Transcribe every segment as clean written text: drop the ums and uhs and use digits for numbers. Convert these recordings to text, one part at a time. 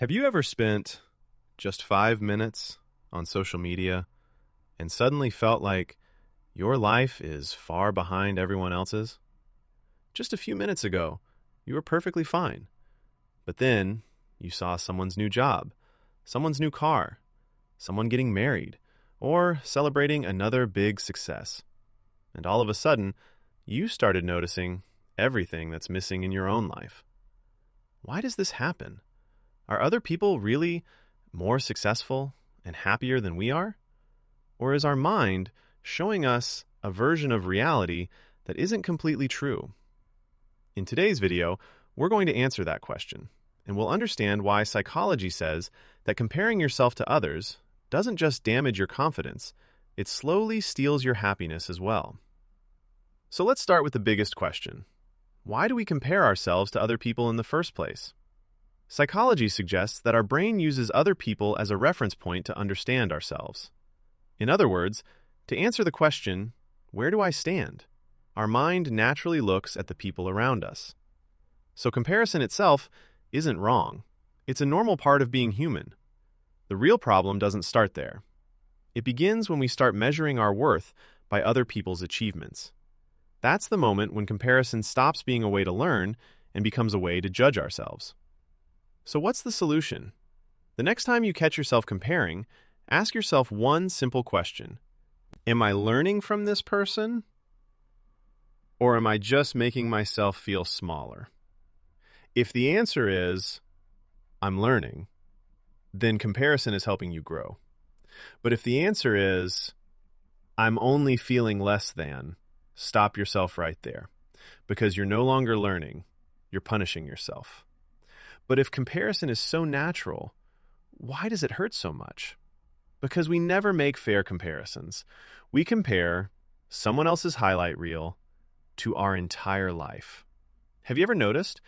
Have you ever spent just 5 minutes on social media and suddenly felt like your life is far behind everyone else's? Just a few minutes ago, you were perfectly fine. But then you saw someone's new job, someone's new car, someone getting married, or celebrating another big success. And all of a sudden, you started noticing everything that's missing in your own life. Why does this happen? Are other people really more successful and happier than we are? Or is our mind showing us a version of reality that isn't completely true? In today's video, we're going to answer that question, and we'll understand why psychology says that comparing yourself to others doesn't just damage your confidence, it slowly steals your happiness as well. So let's start with the biggest question. Why do we compare ourselves to other people in the first place? Psychology suggests that our brain uses other people as a reference point to understand ourselves. In other words, to answer the question, where do I stand? Our mind naturally looks at the people around us. So comparison itself isn't wrong. It's a normal part of being human. The real problem doesn't start there. It begins when we start measuring our worth by other people's achievements. That's the moment when comparison stops being a way to learn and becomes a way to judge ourselves. So what's the solution? The next time you catch yourself comparing, ask yourself one simple question. Am I learning from this person? Or am I just making myself feel smaller? If the answer is, I'm learning, then comparison is helping you grow. But if the answer is, I'm only feeling less than, stop yourself right there. Because you're no longer learning, you're punishing yourself. But if comparison is so natural, why does it hurt so much? Because we never make fair comparisons. We compare someone else's highlight reel to our entire life. Have you ever noticed?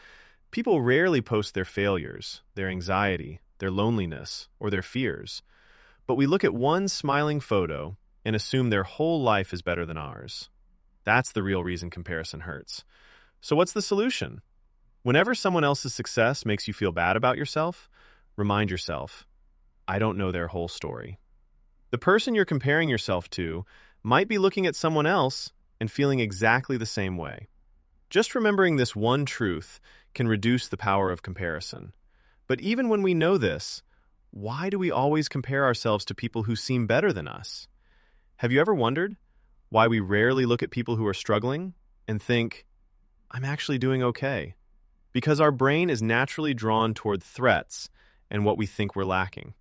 People rarely post their failures, their anxiety, their loneliness, or their fears. But we look at one smiling photo and assume their whole life is better than ours. That's the real reason comparison hurts. So what's the solution? Whenever someone else's success makes you feel bad about yourself, remind yourself, I don't know their whole story. The person you're comparing yourself to might be looking at someone else and feeling exactly the same way. Just remembering this one truth can reduce the power of comparison. But even when we know this, why do we always compare ourselves to people who seem better than us? Have you ever wondered why we rarely look at people who are struggling and think, I'm actually doing okay? Because our brain is naturally drawn toward threats and what we think we're lacking.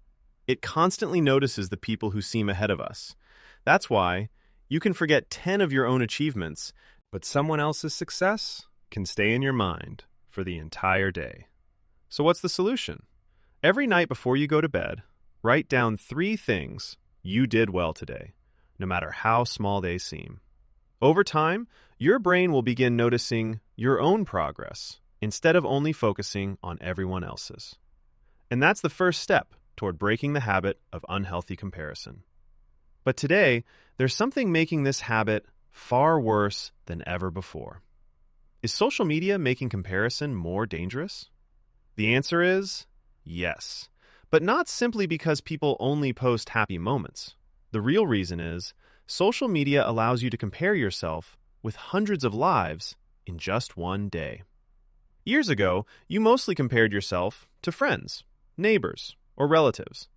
It constantly notices the people who seem ahead of us. That's why you can forget 10 of your own achievements, but someone else's success can stay in your mind for the entire day. So what's the solution? Every night before you go to bed, write down 3 things you did well today, no matter how small they seem. Over time, your brain will begin noticing your own progress instead of only focusing on everyone else's. And that's the first step toward breaking the habit of unhealthy comparison. But today, there's something making this habit far worse than ever before. Is social media making comparison more dangerous? The answer is yes, but not simply because people only post happy moments. The real reason is social media allows you to compare yourself with hundreds of lives in just one day. Years ago, you mostly compared yourself to friends, neighbors, or relatives.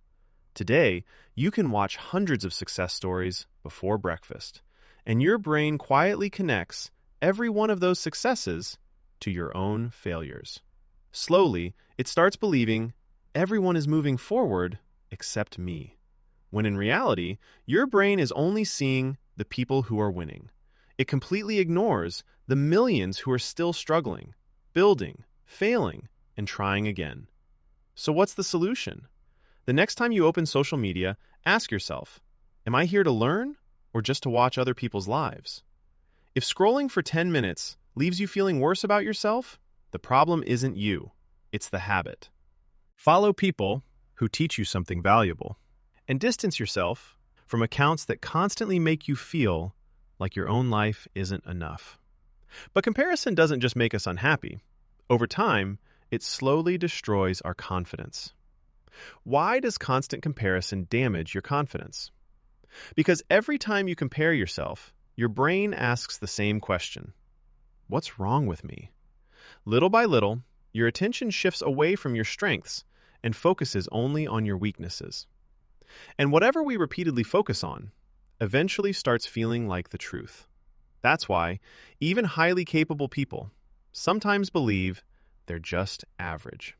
Today, you can watch hundreds of success stories before breakfast, and your brain quietly connects every one of those successes to your own failures. Slowly, it starts believing everyone is moving forward except me, when in reality, your brain is only seeing the people who are winning. It completely ignores the millions who are still struggling, building, failing, and trying again. So what's the solution? The next time you open social media, ask yourself, am I here to learn or just to watch other people's lives? If scrolling for 10 minutes leaves you feeling worse about yourself, the problem isn't you, it's the habit. Follow people who teach you something valuable, and distance yourself from accounts that constantly make you feel like your own life isn't enough. But comparison doesn't just make us unhappy. Over time, it slowly destroys our confidence. Why does constant comparison damage your confidence? Because every time you compare yourself, your brain asks the same question. What's wrong with me? Little by little, your attention shifts away from your strengths and focuses only on your weaknesses. And whatever we repeatedly focus on eventually starts feeling like the truth. That's why even highly capable people sometimes believe they're just average.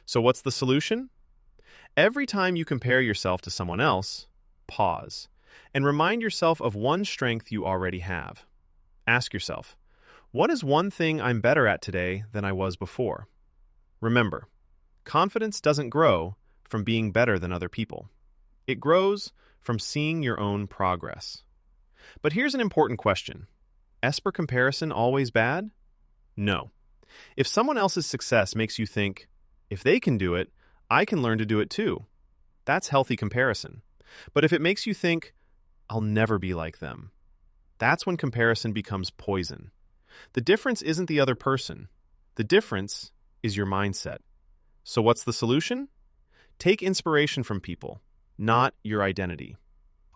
So what's the solution? Every time you compare yourself to someone else, pause and remind yourself of one strength you already have. Ask yourself, what is one thing I'm better at today than I was before? Remember, confidence doesn't grow from being better than other people. It grows from seeing your own progress. But here's an important question. Esper comparison always bad? No. If someone else's success makes you think, if they can do it, I can learn to do it too, that's healthy comparison. But if it makes you think, I'll never be like them, that's when comparison becomes poison. The difference isn't the other person. The difference is your mindset. So what's the solution? Take inspiration from people, not your identity.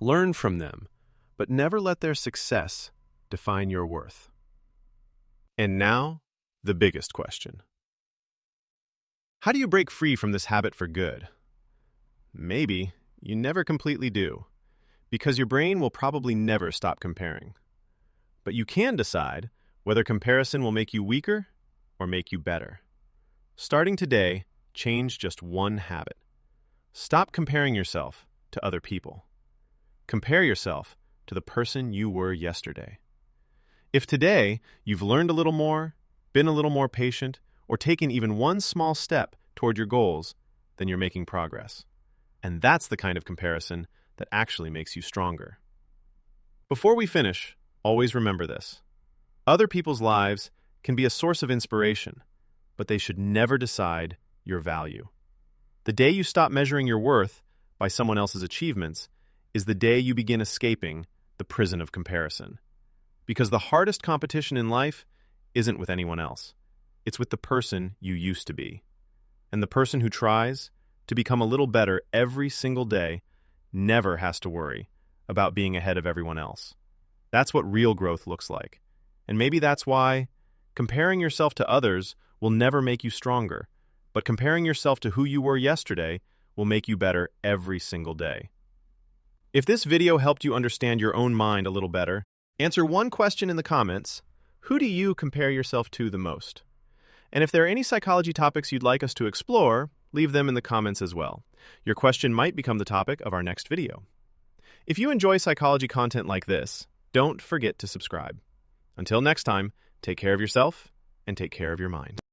Learn from them, but never let their success define your worth. And now, the biggest question. How do you break free from this habit for good? Maybe you never completely do, because your brain will probably never stop comparing. But you can decide whether comparison will make you weaker or make you better. Starting today, change just one habit. Stop comparing yourself to other people. Compare yourself to the person you were yesterday. If today you've learned a little more, been a little more patient, or taken even one small step toward your goals, then you're making progress. And that's the kind of comparison that actually makes you stronger. Before we finish, always remember this. Other people's lives can be a source of inspiration, but they should never decide your value. The day you stop measuring your worth by someone else's achievements is the day you begin escaping the prison of comparison. Because the hardest competition in life isn't with anyone else. It's with the person you used to be. And the person who tries to become a little better every single day never has to worry about being ahead of everyone else. That's what real growth looks like. And maybe that's why comparing yourself to others will never make you stronger, but comparing yourself to who you were yesterday will make you better every single day. If this video helped you understand your own mind a little better, answer one question in the comments. Who do you compare yourself to the most? And if there are any psychology topics you'd like us to explore, leave them in the comments as well. Your question might become the topic of our next video. If you enjoy psychology content like this, don't forget to subscribe. Until next time, take care of yourself and take care of your mind.